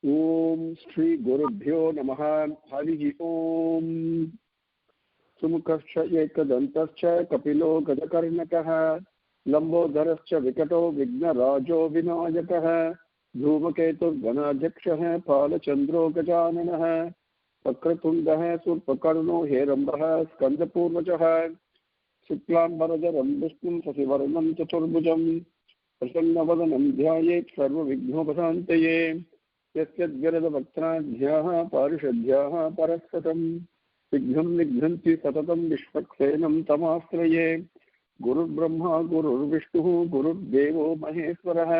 ओम श्री गुरुभ्यो नमः। हरि ओम। सुमुखश्च एकदन्तश्च कपिलो गजकर्णकः लम्बोदरश्च विकटो विघ्नराजो विनायकः धूमकेतुर्गणाध्यक्षः फालचन्द्रो गजाननः वक्रतुण्डः शूर्पकर्णो हेरम्बः स्कन्दपूर्वजः शुक्लाम्बरधरं विष्णुं शशिवर्णं चतुर्भुजं प्रसन्नवदनं ध्यायेत् सर्वविघ्नोपशान्तये यस्य द्विरदवक्त्राढ्याः पारिषद्याः परस्परं विघ्नं निघ्नन्ति सततं विश्वक्सेनं तमाश्रये। गुरुर्ब्रह्मा गुरुर्विष्णुः गुरुर्देवो महेश्वरः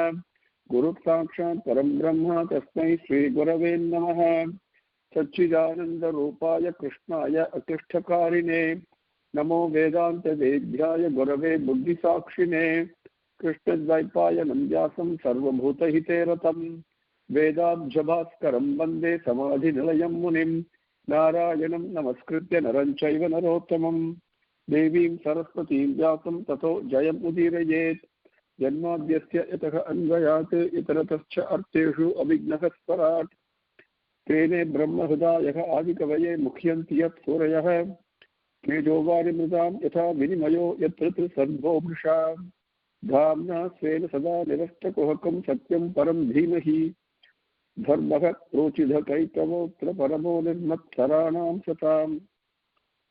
गुरुसाक्षात् परं ब्रह्म तस्मै श्रीगुरवे नमः। सच्चिदानन्दरूपाय कृष्णाय अकृष्टकारिणे नमो वेदान्तवेद्याय गुरवे बुद्धिसाक्षिणे कृष्णद्वैपायनं व्यासं सर्वभूतहिते रतं वेदाब्जभास्करं वन्दे समाधिनिलयं मुनिं नारायणं नमस्कृत्य नरं चैव नरोत्तमं देवीं सरस्वतीं व्यासं ततो जयमुदीरयेत्। जन्माद्यस्य यतः अन्वयात् इतरतश्च अर्थेषु अभिघ्नः स्वराट् तेने ब्रह्महृदायः आदिकवये मुह्यन्ति यत् सूरयः तेजोवारिमृतां यथा विनिमयो यत्र सर्वो मृषा धाम्ना स्वेन सदा निरस्तकुहकं सत्यं परं धीमहि धर्मः प्रोचिधकैतवोऽत्र परमो निर्मत्सराणां सतां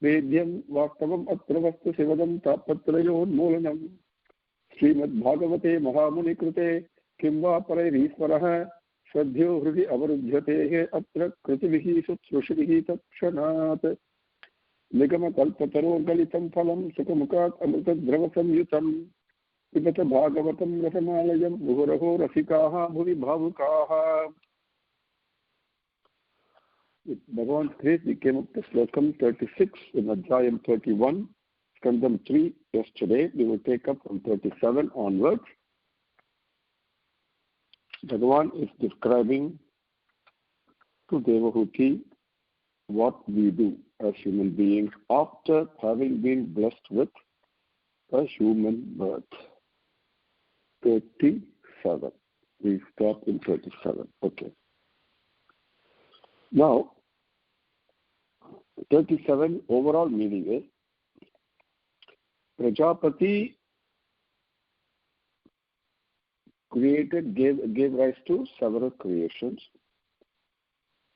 वेद्यं वास्तवम् अत्र वस्तु शिवदं तापत्रयोन्मूलनम् श्रीमद्भागवते महामुनिकृते किं वा परैरीश्वरः श्रद्धयो हृदि अवरुध्यतेः अत्र कृतिभिः शुश्रूषिभिः तत्क्षणात् निगमकल्पतरोर्गलितं फलं सुखमुखात् अमृतद्रवसंयुतं पिबत भागवतं रसमालयं मुहुरहो रसिकाः भुवि भावुकाः। With Bhagavan's grace, we came up to Slokam 36 in Adhyayam 31, Skandam 3 yesterday. We will take up from 37 onwards. Bhagavan is describing to Devahuti what we do as human beings after having been blessed with a human birth. 37. We stop in 37. Okay. Now, 37 overall meaning is Prajapati gave rise to several creations,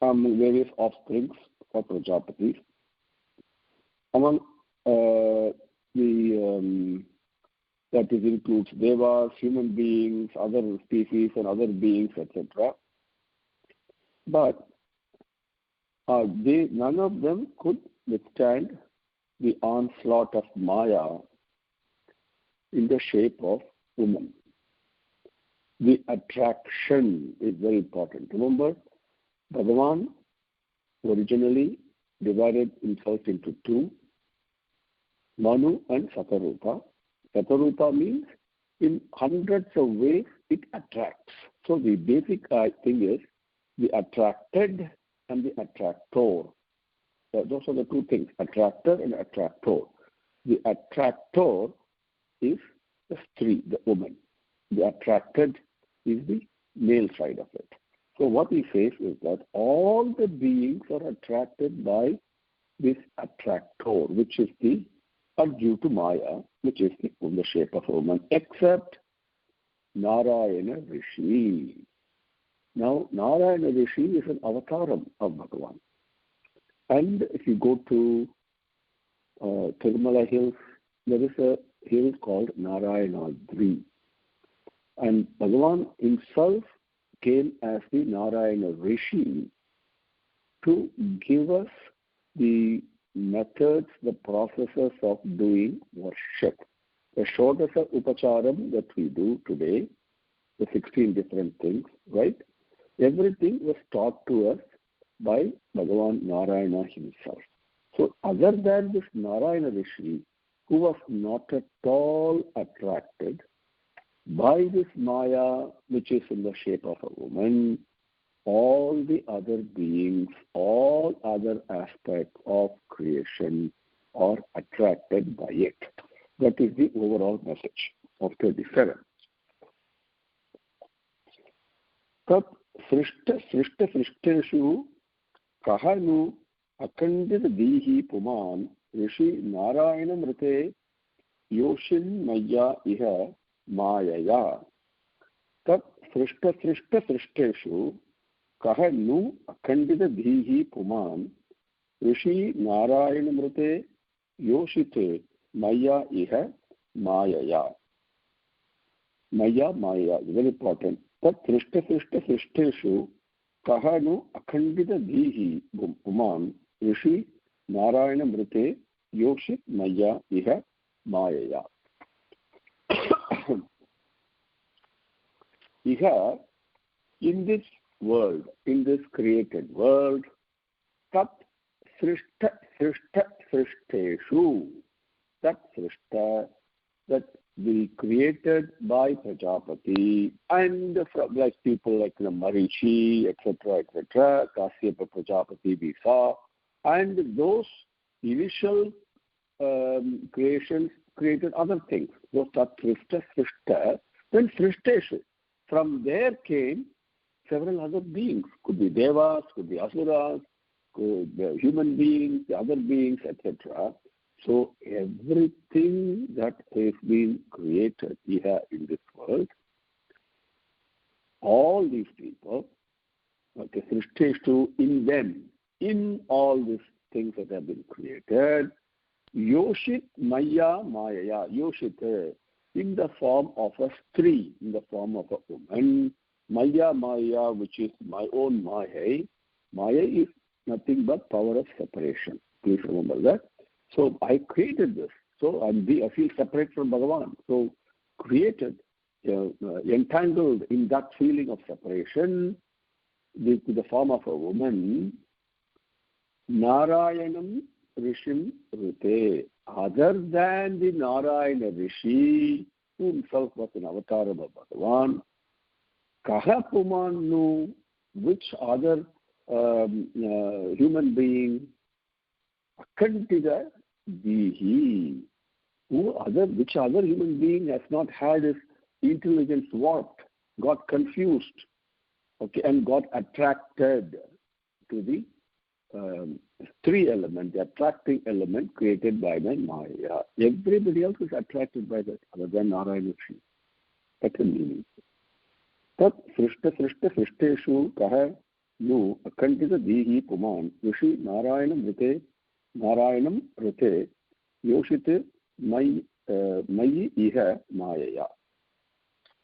various offsprings for Prajapatis. Among that includes devas, human beings, other species and other beings, etc. But none of them could withstand the onslaught of Maya in the shape of woman. The attraction is very important. Remember, Bhagavan originally divided himself into two, Manu and Satarupa. Satarupa means in hundreds of ways it attracts. So the basic thing is the attracted and the attractor. Those are the two things, attractor and attractor. The attractor is the stree, the woman. The attracted is the male side of it. So what he says is that all the beings are attracted by this attractor, which is due to Maya, which is in the shape of a woman, except Narayana Rishi. Now, Narayana Rishi is an avataram of Bhagavan. And if you go to Tirumala Hills, there is a hill called Narayanadri. And Bhagavan himself came as the Narayana Rishi to give us the methods, the processes of doing worship. The Shodasa Upacharam that we do today, the 16 different things, right? Everything was taught to us by Bhagavan Narayana himself. So other than this Narayana Rishi, who was not at all attracted by this Maya, which is in the shape of a woman, all the other beings, all other aspects of creation are attracted by it. That is the overall message of 37. Tat सृष्टसृष्टेषु कः नु अखण्डितधीः पुमान् ऋषि नारायणमृते योषिन्मय्या इह मायया. तत् सृष्टसृष्टेषु कः नु अखण्डितधीः पुमान् ऋषि नारायणमृते योषिते मय्या इह मायया. मय्या मायया, very important. तत् सृष्टसृष्टेषु कः नु अखण्डितधीः पुमान् ऋषि नारायणमृते योषित मय्या इह मायया. Iha, in this world, in this created world, tat srishteshu, that srishta, that we created by Prajapati, and from like people like Marichi, etc., Kasyapa Prajapati we saw, and those initial creations created other things. Those tat srishta, then srishteshu. From there came several other beings. Could be devas, could be asuras, could be human beings, the other beings, etc. So everything that has been created here in this world, all these people, okay, srishteshu, in them, in all these things that have been created, yoshit maya mayaya, yoshit, in the form of a stree, in the form of a woman, maya, which is my own maya. Maya is nothing but power of separation. Please remember that. So I created this. So I feel separate from Bhagavan. So created, entangled in that feeling of separation, with the form of a woman, Narayanam Rishim Rute. Other than the Narayana Rishi, who himself was an avatar of Bhagavan, Kaha Pumanu, which other human being, Akantida Dihi, which other human being has not had his intelligence warped, got confused, okay, and got attracted to the three element, the attracting element created by the Maya. Everybody else is attracted by that, other than Narayana Rishi. That's the meaning. Tat srishteshu kaha nu akantita dihi puman rishi Narayanam rite yoshite mayi iha mayaya.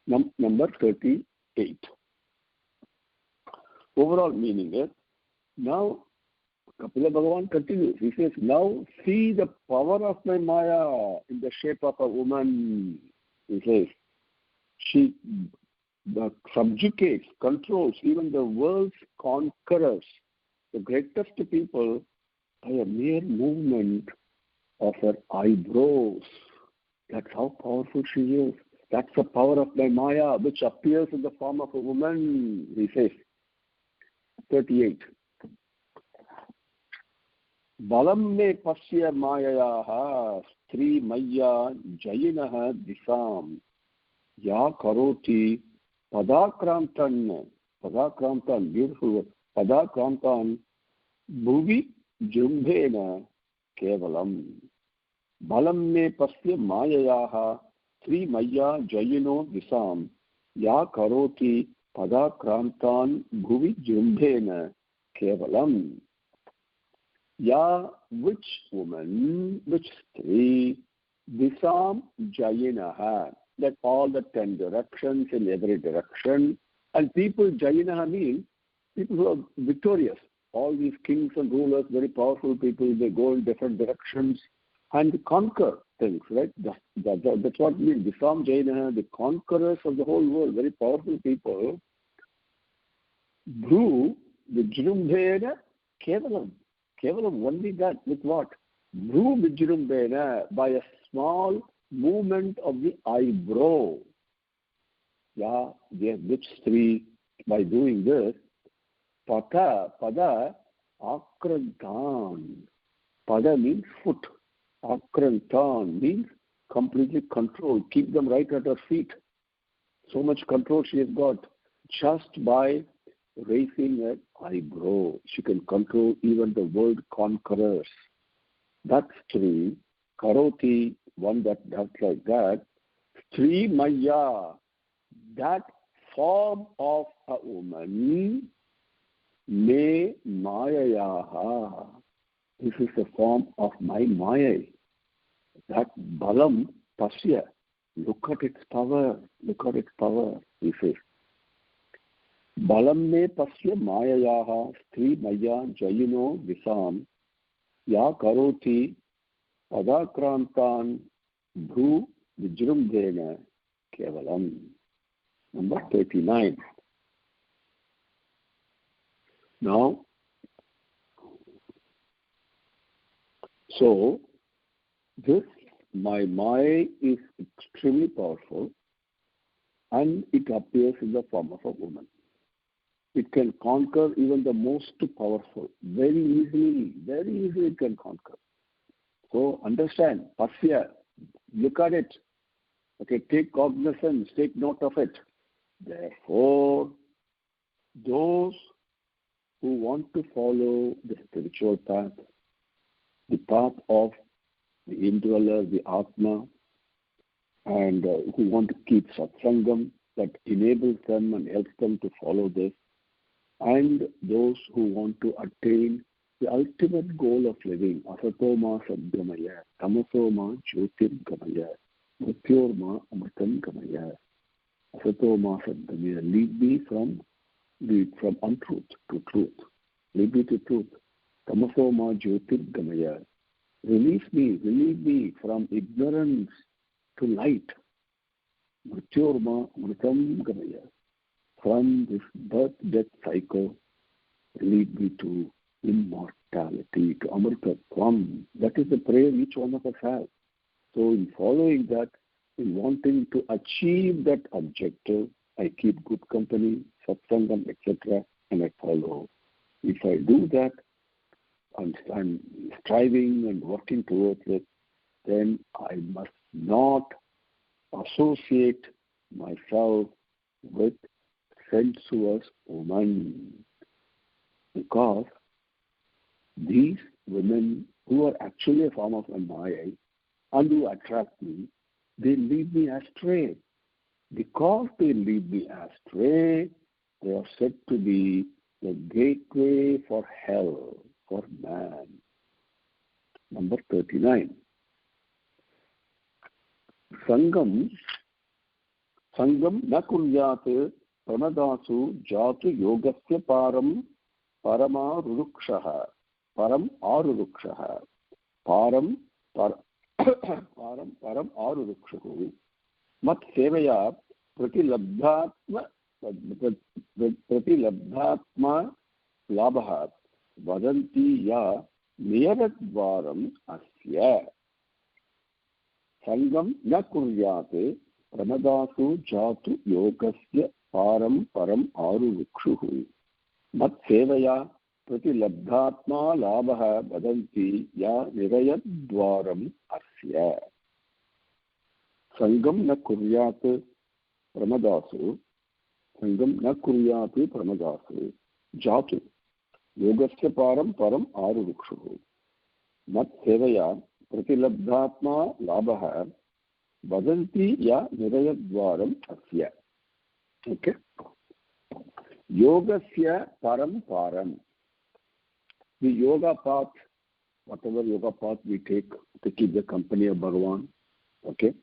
Number 38. Overall meaning is, now Kapila Bhagavan continues. He says, now see the power of my Maya in the shape of a woman. He says, she subjugates, controls even the world's conquerors, the greatest people, by a mere movement of her eyebrows. That's how powerful she is. That's the power of my Maya, which appears in the form of a woman, he says. 38. Balam me pasya mayayaha stri maya jayinaha disam ya karoti padakramtan, beautiful word, padakramtan bhuvi jumbhena kevalam. Balam me pasya mayayaha stri maya jayino disam ya karoti padakramtan bhuvi jumbhena kevalam. Ya, which woman, which stree, disam jayinaha, that all the 10 directions in every direction, and people, jayinaha means people who are victorious. All these kings and rulers, very powerful people, they go in different directions and conquer things, right? That's what it means. Disam jayinaha, the conquerors of the whole world, very powerful people. Bhru, the Vijrumbhena kevalam. Kevalam, only that, with what? Bhru Vijrumbhena, by a small movement of the eyebrow. Yeah, which three, by doing this, pada akrantan. Pada means foot. Akrantan means completely control. Keep them right at her feet. So much control she has got just by raising an eyebrow. She can control even the world conquerors. That's Sri. Karoti, one that does like that. Sri Maya, that form of a woman, me Mayayaha. This is the form of my Maya. That Balam Pasya. Look at its power. Look at its power. He says. Balam me pasya Mayayaha Sri Maya Jayino Visam Ya Karoti Adakrantan Bhu Vijrumbena Kevalam. Number 39. Now, so this my Maya is extremely powerful and it appears in the form of a woman. It can conquer even the most powerful. Very easily it can conquer. So understand, Pasya, look at it. Okay, take cognizance, take note of it. Therefore, those who want to follow the spiritual path, the path of the indweller, the Atma, and who want to keep satsangam that enables them and helps them to follow this, and those who want to attain the ultimate goal of living, asatoma sadgamaya, tamasoma jyotirgamaya, mrityorma amritam gamaya, asatoma sadgamaya, lead me from untruth to truth, lead me to truth, tamasoma jyotirgamaya, relieve me from ignorance to light, mrityorma amritam gamaya, from this birth-death cycle, lead me to immortality, to amritatvam. That is the prayer each one of us has. So in following that, in wanting to achieve that objective, I keep good company, satsangam, etc., and I follow. If I do that, I'm striving and working towards it, then I must not associate myself with sensuous women, because these women who are actually a form of Maya and who attract me, they lead me astray. Because they lead me astray, they are said to be the gateway for hell, for man. Number 39. Sangam na kuryate pranadasu jatu yogasya param paramarurukshaha param arurukshahu mat sevaya pratilabdhatma labha vadanti ya niyadvaram asya. Sangam na kuryate pranadasu jatu yogasya param arurukshuhu mat sevaya pratilabdhatma labha vadanti ya nirayadvaram asya. Sangam na kuryate pranadasu jatu yogasya param arurukshuhu mat sevaya pratilabdhatma labha vadanti ya nirayadvaram asya. Okay. Yogasya param. The yoga path, whatever yoga path we take to keep the company of Bhagavan. Okay.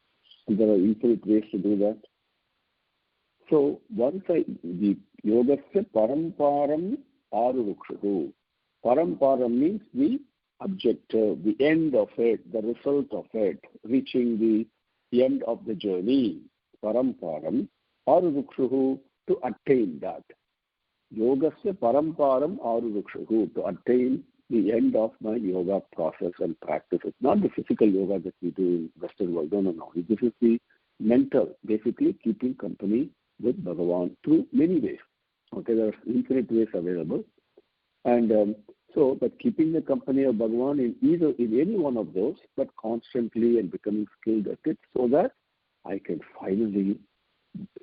And there are infinite ways to do that. So once the yogasya param arurukshahu. Param means the objective, the end of it, the result of it, reaching the end of the journey. Param arurukshahu, to attain that. Yogasya param arurukshahu, to attain the end of my yoga process and practice. It's not the physical yoga that we do in Western world. No. This is the mental, basically keeping company with Bhagavan through many ways. Okay, there are infinite ways available. And but keeping the company of Bhagavan in any one of those, but constantly and becoming skilled at it, so that I can finally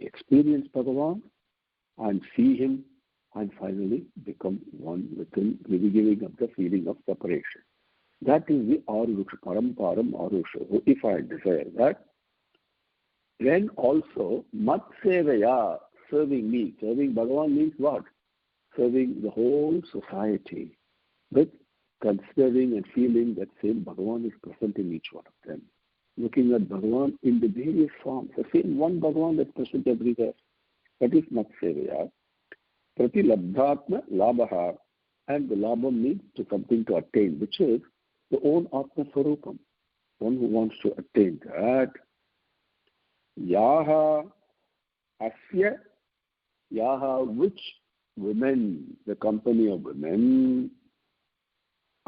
experience Bhagavan and see him and finally become one within, giving up the feeling of separation. That is the Arurusha, Paramparam Arusha. If I desire that, then also Mat Sevaya, serving me. Serving Bhagavan means what? Serving the whole society with considering and feeling that same Bhagavan is present in each one of them. Looking at Bhagavan in the various forms, the same one Bhagavan that's present everywhere. That is Mat Sevaya. Pratilabdhatma Labha, and the Labha means to something to attain, which is the own Atma Swarupam. One who wants to attain that. Yaha Asya, Yaha, which women, the company of women,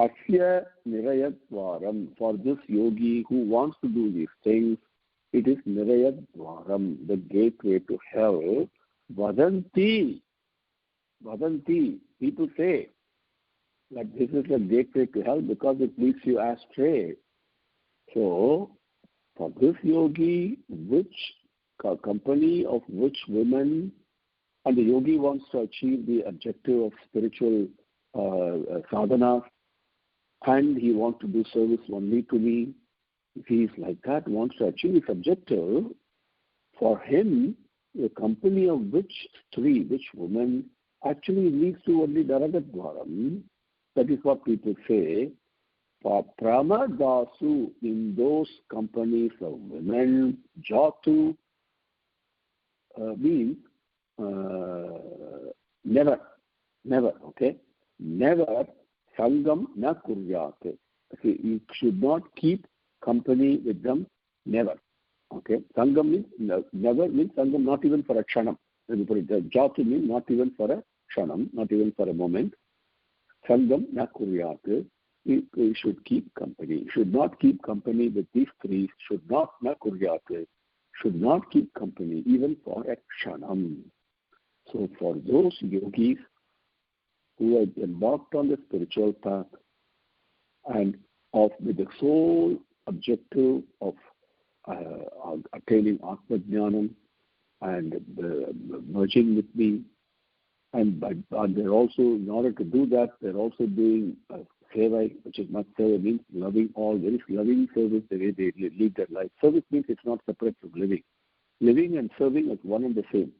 Asya Nirayadvaram, for this yogi who wants to do these things, it is Nirayadvaram, the gateway to hell. Vadanti, people say that this is the gateway to hell because it leads you astray. So, for this yogi, which company of which women, and the yogi wants to achieve the objective of spiritual sadhana, and he wants to do service only to me. If he is like that, wants to achieve his objective, for him, the company of which three, which woman, actually leads to only Naragadvaram. That is what people say. For Pramadasu, in those companies of women, Jatu means never, okay? Never Sangam na kuryate. You should not keep company with them, never. Okay? Sangam means never means Sangam, not even for a kshanam. Jatu means not even for a kshanam, not even for a moment. Sangam na kuryate. You should keep company. You should not keep company with these three. Should not na kuryate. Should not keep company even for a kshanam. So for those yogis who have embarked on the spiritual path and with the sole objective of attaining Atma Jnanam and merging with me, and they're also, in order to do that, they're also doing seva, which is not seva, means loving all, very loving service, the way they lead their life. Service means it's not separate from living. Living and serving is one and the same.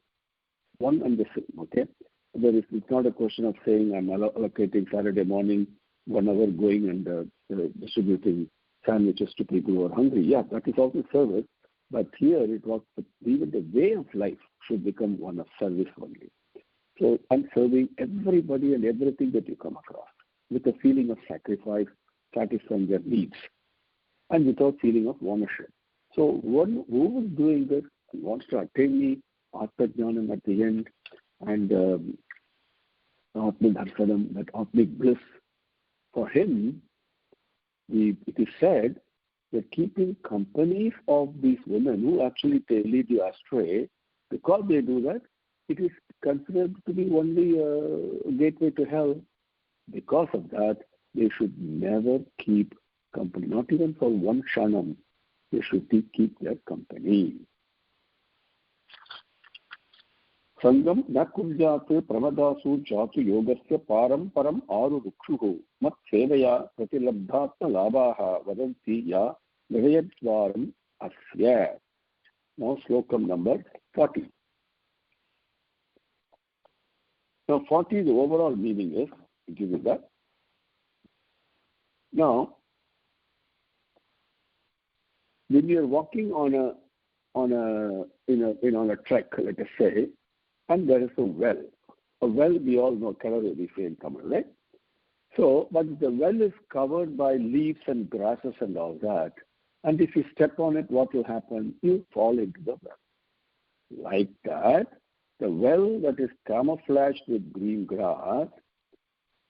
One and the same, okay? It's not a question of saying I'm allocating Saturday morning 1 hour going and distributing sandwiches to people who are hungry. Yeah, that is also service. But here it was even the way of life should become one of service only. So I'm serving everybody and everything that you come across with a feeling of sacrifice, satisfying their needs, and without feeling of ownership. So one who is doing this and wants to attain me, Atma Jnanam at the end, and Atma Dharsanam, that Atmic bliss, for him, it is said that keeping companies of these women who actually lead you astray, because they do that, it is considered to be only a gateway to hell. Because of that, they should never keep company, not even for one kshanam. They should keep their company. Sangam na kuryate pramadasu jatu yogasya param aru rukshuhu mat sevaya pratilabdhatma labhaha vadanti ya nirayadvaram asya. Now slokam number 40. Now 40, the overall meaning is, I'll give you that. Now, when you're walking on a trek, let us say, and there is a well. A well, we all know, Kerala we say in Tamil, right? So, but the well is covered by leaves and grasses and all that. And if you step on it, what will happen? You fall into the well. Like that, the well that is camouflaged with green grass,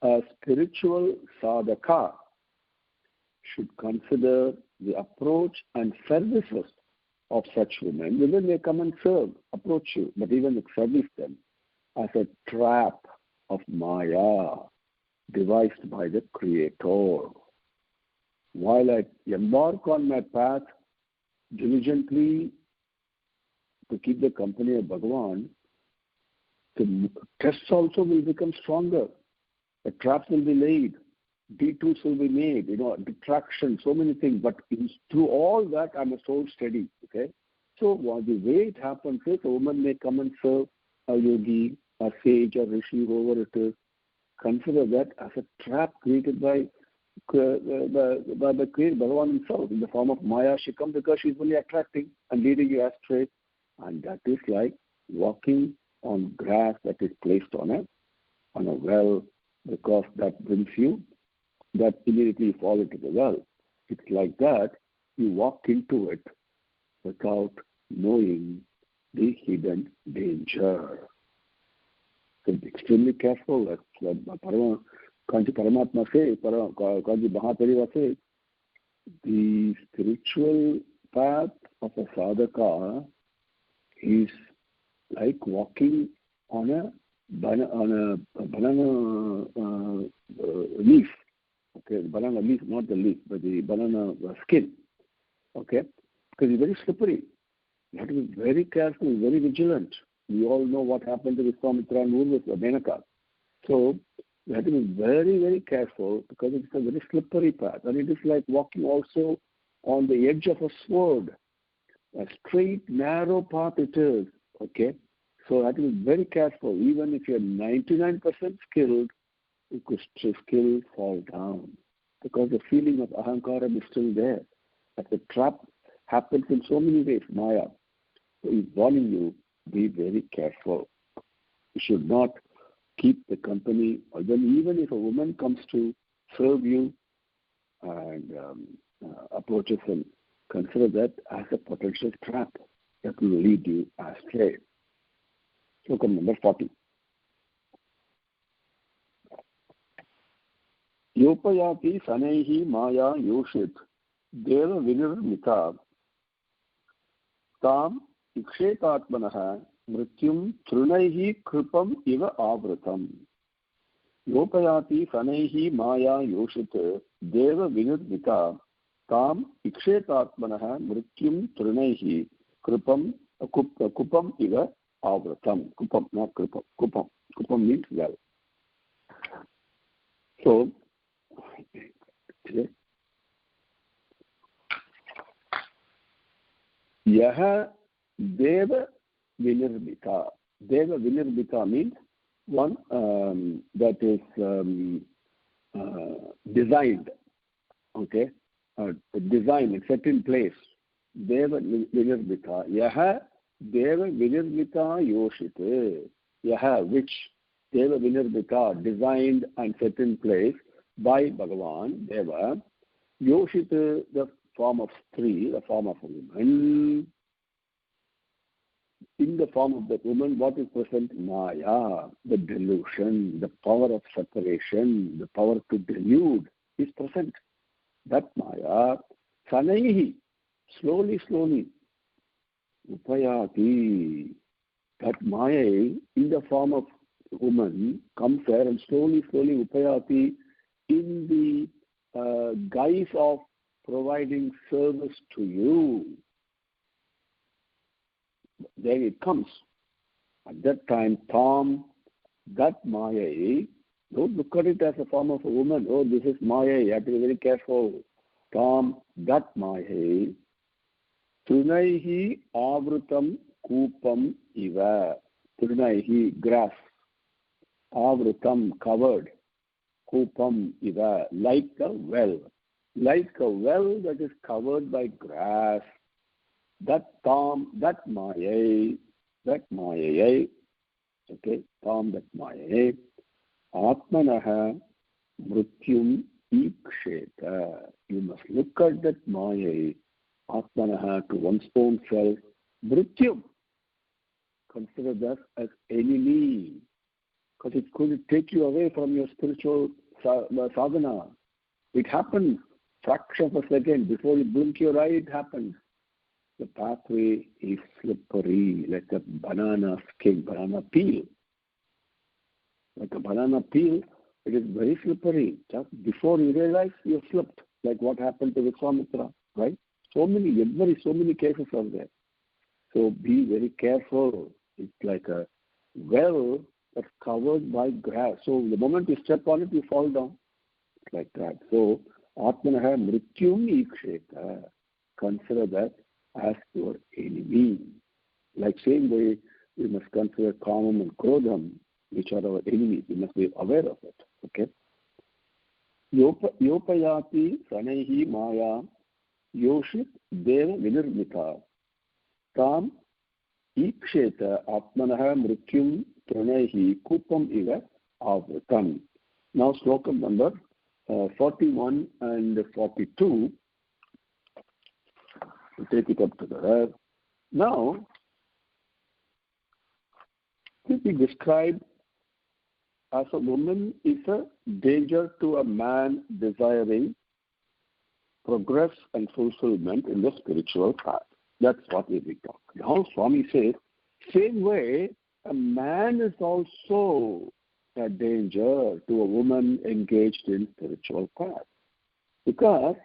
a spiritual sadhaka should consider the approach and services of such women. Women may come and approach you, but even service them as a trap of Maya devised by the Creator. While I embark on my path diligently to keep the company of Bhagavan, the tests also will become stronger. The traps will be laid. detours will be made, detraction, so many things. But through all that, I'm a soul steady. Okay. So the way it happens is a woman may come and serve a yogi, a sage, a rishi, whoever it is. Consider that as a trap created by the Creator, Bhagavan himself, in the form of Maya. She comes because she's only attracting and leading you astray. And that is like walking on grass that is placed on a well, because that brings you, that immediately you fall into the well. It's like that, you walk into it without knowing the hidden danger. So be extremely careful. That's what Kanchi Paramatma says, Kanchi Mahaperiyava says, the spiritual path of a sadhaka is like walking on a banana leaf. Okay, the banana leaf, not the leaf, but the banana skin. Okay, because it's very slippery. You have to be very careful, very vigilant. We all know what happened to Vishwamitra and Urvasa, Menaka. So you have to be very, very careful because it's a very slippery path. And it is like walking also on the edge of a sword. A straight, narrow path it is. Okay? So you have to be very careful. Even if you're 99% skilled, you could still fall down because the feeling of ahankara is still there. But the trap happens in so many ways, Maya. So he's warning you, be very careful. You should not keep the company, or then even if a woman comes to serve you and approaches him, consider that as a potential trap that will lead you astray. Slokam number 40. Yopayati sanaihi maya yoshit deva vinirmita tam ikshetatmanaha mrityum trunaihi kripam iva avratam. Yopayati sanaihi maya yoshit deva vinirmita tam ikshetatmanaha mrityum trunaihi kripam kupam iva avratam. Kupam, not kripam. Kupam. Kupam means well. So, Yaha Deva Vinirmita. Deva Vinirmita means one that is designed, okay? Designed, set in place. Deva Vinirmita. Yaha Deva Vinirmita Yoshite. Yaha, which Deva Vinirmita, designed and set in place by Bhagavan, Deva, Yoshite, the form of Stree, the form of a woman. In the form of that woman, what is present? Maya, the delusion, the power of separation, the power to delude is present. That Maya, Sanaihi, slowly, Upayati, that Maya in the form of woman comes there and slowly, Upayati, in the guise of providing service to you. Then it comes. At that time, Tam, that Maya, don't look at it as a form of a woman. Oh, this is Maya, you have to be very careful. Tam, that Maya, Trunaihi avrutam kupam iva. Trunaihi, grass. Avrutam, covered. Kupam iva, like a well. Like a well that is covered by grass. That Tam, that Maya, okay, Tam, that Maya, Atmanaha Mrityum Iksheta. You must look at that Maya, Atmanaha, to one's own self, Mrityum. Consider that as enemy, because it could take you away from your spiritual sadhana. It happens, fraction of a second, before you blink your eye, it happens. The pathway is slippery, like a banana skin, banana peel. Like a banana peel, it is very slippery. Just before you realize, you have slipped, like what happened to Vishwamitra, right? So many cases are there. So be very careful. It's like a well that's covered by grass. So the moment you step on it, you fall down. Like that. So, Atmanaha Mrityum Iksheta. Consider that as your enemy. Like same way, we must consider Kamam and Krodham, which are our enemies. We must be aware of it. Okay? Yopayati Sanehi Maya Yoshit Deva Vinirmita Tam Iksheta Atmanaha Mrityum Pranehi Kupam Iva Avritam. Now, slokam number 41 and 42. We'll take it up to the rear. Now, this is described as a woman is a danger to a man desiring progress and fulfillment in the spiritual path. That's what we talk. Now, Swami says, same way, a man is also a danger to a woman engaged in spiritual path. Because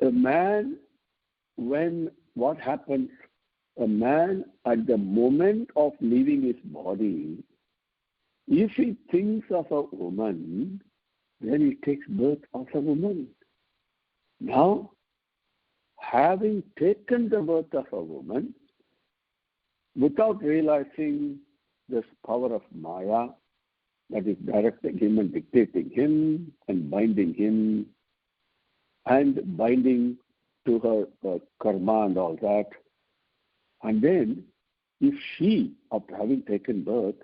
a man, what happens, a man at the moment of leaving his body, if he thinks of a woman, then he takes birth of a woman. Now, having taken the birth of a woman, without realizing this power of Maya that is directing him and dictating him and binding him and binding to her karma and all that. And then, if she, after having taken birth,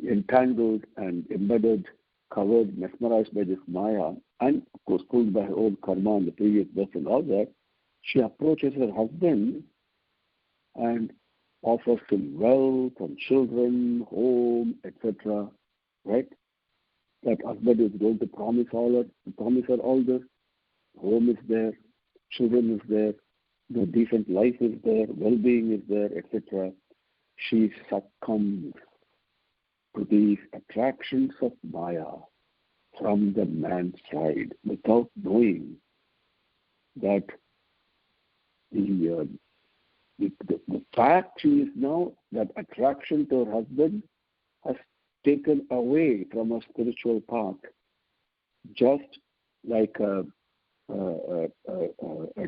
entangled and embedded, covered, mesmerized by this Maya, and of course pulled by her own karma and the previous birth and all that, she approaches her husband and offers him wealth and children, home, etc. Right? That husband is going to promise her all this. Home is there, children is there, the decent life is there, well-being is there, etc. She succumbs to these attractions of Maya from the man's side without knowing that the fact she is now, that attraction to her husband has taken away from a spiritual path, just like a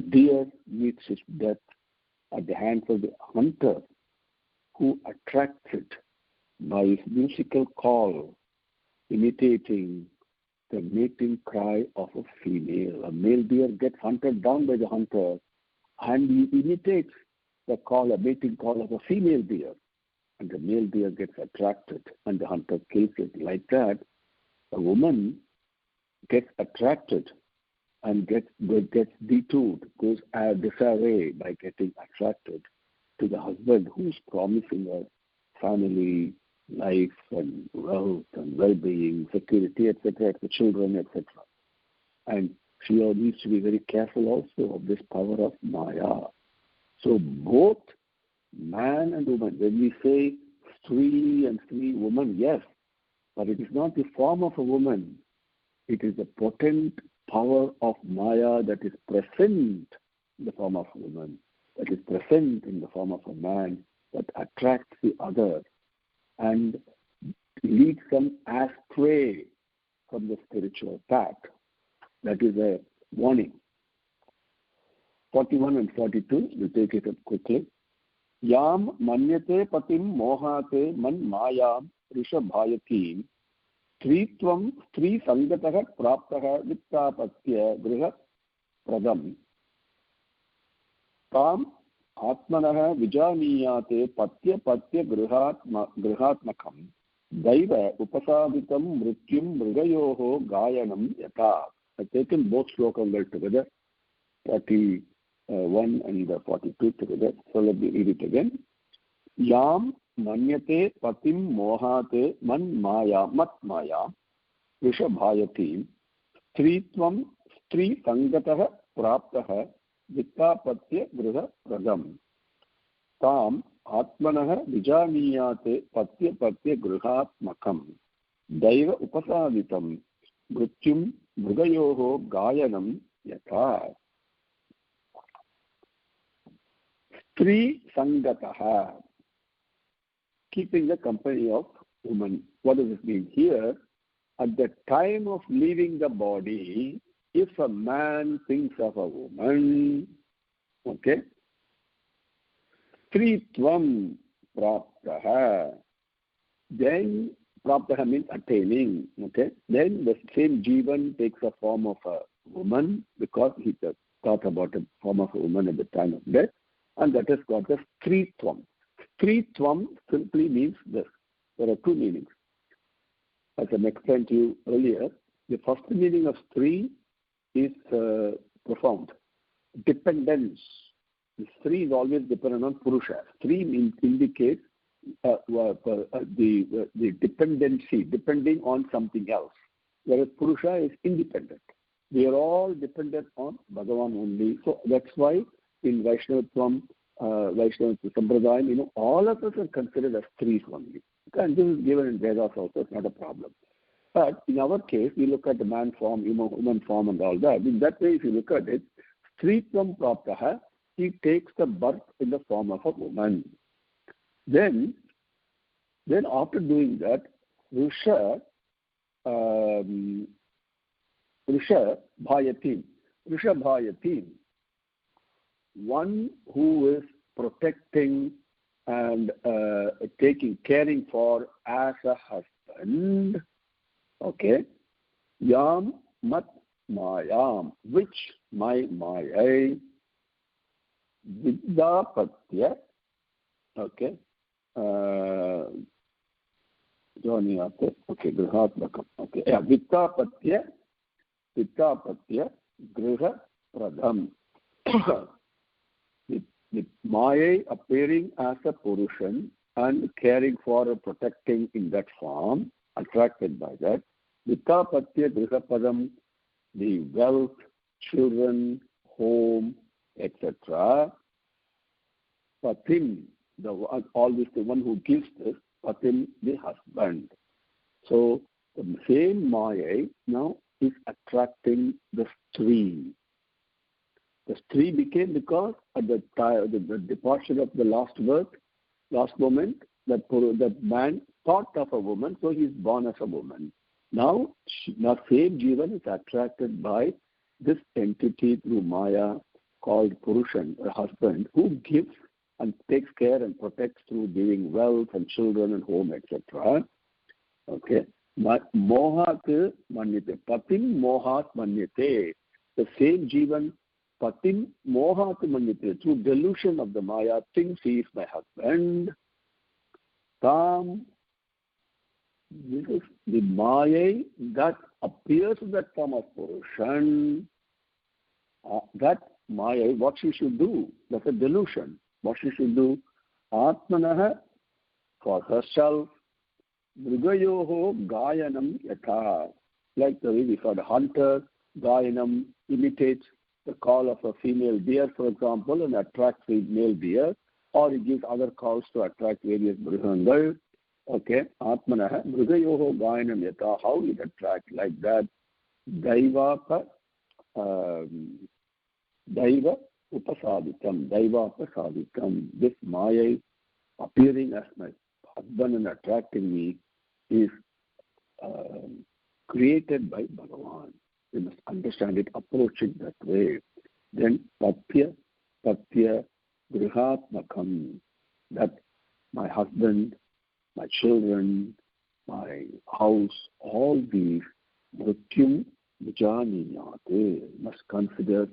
deer meets its death at the hands of the hunter who attracts it by his musical call, imitating the mating cry of a female. A male deer gets hunted down by the hunter and he imitates the call, a mating call of a female deer. And the male deer gets attracted and the hunter kills it. Like that, a woman gets attracted and gets detoured, goes disarray by getting attracted to the husband who's promising her family, life and wealth and well-being, security, etc., the children, etc. And she needs to be very careful also of this power of Maya. So both man and woman, when we say Stree and Stree, woman, yes, but it is not the form of a woman. It is the potent power of Maya that is present in the form of a woman, that is present in the form of a man, that attracts the other and leads them astray from the spiritual path. That is a warning. 41 and 42, we'll take it up quickly. Yam manyate patim mohate man mayam rishabhayatim Stritvam Stri Sangataha Praptaha Vittapatya Griha Pradam Tam Atmanaha Vijaniyate Patya Grihatmakam Daiva Upasavitam Mrityum Mrigayoho Gayanam Yata. I've taken both slokam well together, 41 and 42 together. So let me read it again. Yam Manyate patim mohate man maya mat maya vishabhayatim stritvam stri sangataha praptaha vittapatya griha pradam tam atmanaha vijaniyate patya grihatmakam daiva upasavitam mrityum mrigayoho gayanam yatha. Stri Sangataha, keeping the company of woman. What does this mean here? At the time of leaving the body, if a man thinks of a woman, okay, Stritvam Praptaha, then Praptaha means attaining, okay, then the same Jivan takes a form of a woman because he thought about a form of a woman at the time of death, and that is called the Stritvam. Stritvam simply means this. There are two meanings. As I explained to you earlier, the first meaning of Stri is profound. Dependence. The Stri is always dependent on Purusha. Stri indicates the dependency, depending on something else. Whereas Purusha is independent. We are all dependent on Bhagavan only. So that's why in Vaishnava Sampradayam, all of us are considered as Stris only. And this is given in Vedas also, it's not a problem. But in our case, we look at the man form, woman form and all that. In that way, if you look at it, Stritvam Praptaha, he takes the birth in the form of a woman. Then after doing that, Rusha Bhayatim, one who is protecting and caring for as a husband, okay, Yam Mat Mayam, which my Maya, Vidyapatya, okay, Grihatmakam, okay, yeah, Vidyapatya Griha Pradham. With Maya appearing as a Purushan and caring for or protecting in that form, attracted by that. Vittapatya Grihapadam, the wealth, children, home, etc. Patim, always the one who gives this, Patim, the husband. So the same Maya now is attracting the Stri. The Stri became because at the departure of the last moment, that man thought of a woman, so he is born as a woman. Now same Jivan is attracted by this entity through Maya called Purushan, a husband, who gives and takes care and protects through giving wealth and children and home, etc. Okay. Mohat manyate. Patim mohat manyate. The same Jivan, Patim mohat manyate, through delusion of the Maya, thinks he is my husband. Tam, this is the Maya that appears in that form of Purushan. That Maya, what she should do, that's a delusion. What she should do, Atmanaha, for herself, Mrigayoho Gayanam Yatha. Like the way we saw the hunter, Gayanam imitates the call of a female deer, for example, and attracts a male deer, or he gives other calls to attract various Mrigangal. Okay, Atmanaha, Mrigayoho Gayanam Yatha, how it attracts like that. Daiva Upasaditam. This Maya appearing as my husband and attracting me is created by Bhagavan. We must understand it, approach it that way. Then Patya, Grihatmakam, that my husband, my children, my house, all these, Mrityum Vijaniyate, must consider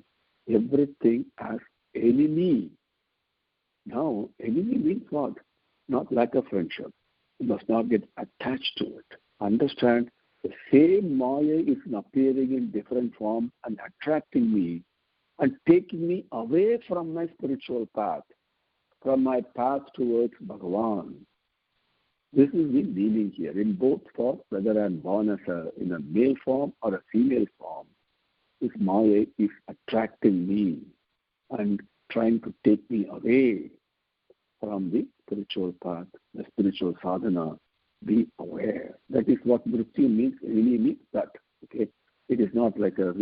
everything as enemy. Now, enemy means what? Not lack of friendship. You must not get attached to it. Understand, the same Maya is appearing in different form and attracting me and taking me away from my spiritual path, from my path towards Bhagavan. This is the meaning here. In both forms, whether I'm born as in a male form or a female form, this Maya is attracting me and trying to take me away from the spiritual path, the spiritual sadhana. Be aware. That is what Mrityu means. Enemy means that. Okay. It is not like a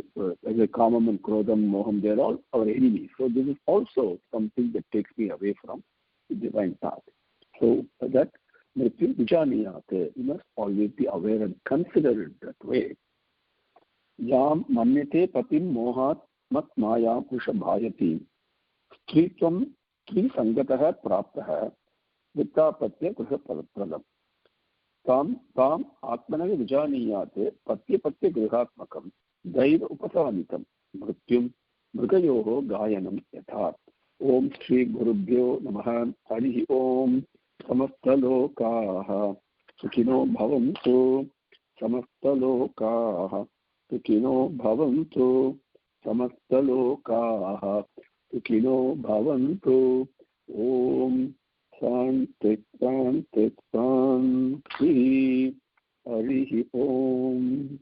Kamam and Krodam, Moham, they're all our enemies. So this is also something that takes me away from the divine path. So that Mrityu Vijaniyate, you must always be aware and consider it that way. Yam manyate patim mohat mat maya kushabhayati stritvam trisangatah praptah vittapatya kushaparadam. Tam atmanaya vijaniyate patya grihatmakam daiva upasanitam mrityum mrigayoho gayanam yathat. Om Shri Gurubhyo Namaha. Harihi Om. Samastalokaha Sukhino Bhavantu. Samastalokaha Sukhino Bhavantu. Samastalokaha Sukhino Bhavantu. Om Shanti Shanti Shanti. Harihi Om.